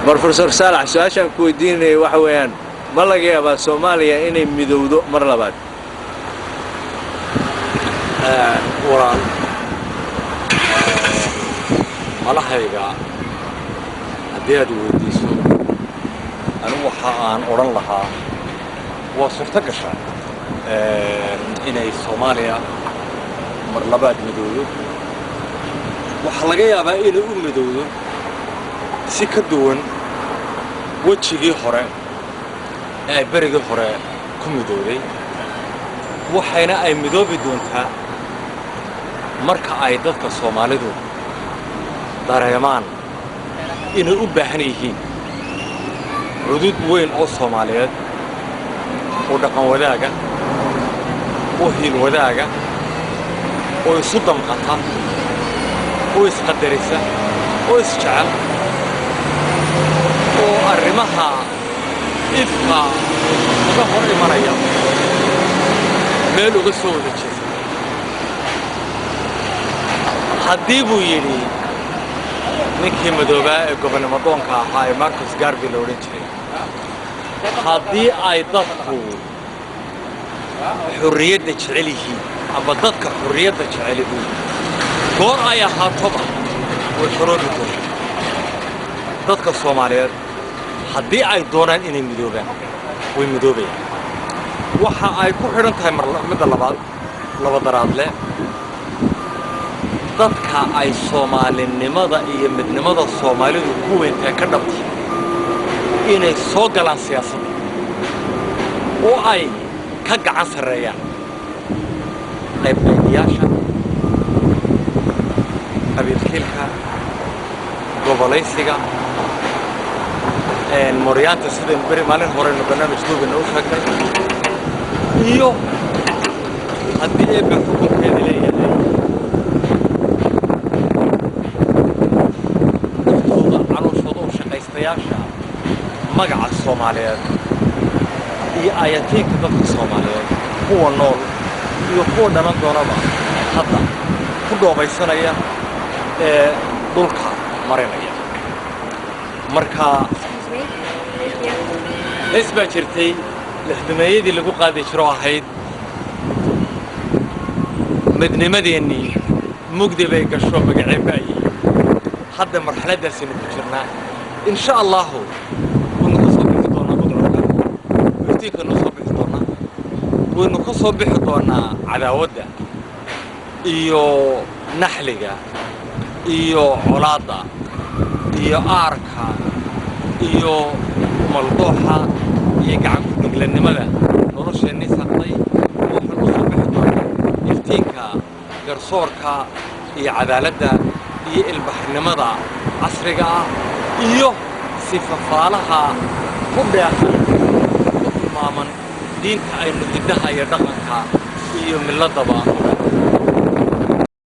بروفيسور صالح سؤال كويديني وحويان ما لقى يا سوماليا إني مدودو مرة بعد وران على حقيقة هديت ويديسو أنا وحان أوران لها وصرت قشة إني سوماليا مرة بعد مدودو وحلقة يابا إني مدودو si ka duwan wajigii hore ee berigii hore ku midowday waxayna ay midoobi doontaa marka ay dadka Soomaalidu dareemaan inay u baahan yihiin xuduud weyn oo Soomaaliyeed oo dhaqan wadaaga oo hiil wadaaga oo isu damqata oo isqadarisa oo isjecel arrimaha ifka uga hor imanaya meel uga soo wada jeesta haddii buu yidhi ninkii madoobaa ee gobonnimadoonka ahaa ee Marcus Garvey la odhan jiray haddii ay dadku xurriyadda jecel yihiin ama dadka xurriyadda jecel yihiin goor ay ahaatoba way xoroobi doonaan dadka Soomaaliyeed haddii ay doonaan inay midoobaan way midoobayaan waxa ay ku xidhan tahay midda labaad laba daraadle dadka ay Soomaalinimada iyo midnimada Soomaalidu ku weynta ka dhabtay inay soo galaan siyaasadda oo ay ka gacan sareeyaan qaybqaybiyaasha qabiilkiilka gobolaysiga موريانتا سيدن بري مالين هورين برنامج دوبنا وشاكر iyo hadii ay xukunkeeda leeyahay calooshood oo shaqaystayaasha magaca Soomaaliyeed iyo ayatiinka dadka Soomaaliyeed kuwa nool iyo kuwa dhalan doonaba hadda ku dhoobaysanaya ee dhulka marinaya marka اسمع جرتي لحدمايدي اللي قاعد يشرو أحد مدني مديني مقدي بيك الشرب بقعي باي حتى مرحلة درسين بجرنا إن شاء الله ونقص بحضورنا بضعنا ويفتيك نقص بحضورنا ونقص بحضورنا على ودة إيو نحلقة إيو علاضة إيو آركة إيو ملطوحة يقعد نقلنمدا nolosheenii saqday waxaan u soo bixi doonaa iftiinka garsoorka iyo cadaaladda iyo ilbaxnimada casriga ah iyo sifafaalaha ku dheehan ku tilmaaman diinta aynu hiddaha iyo dhaqanka iyo milladaba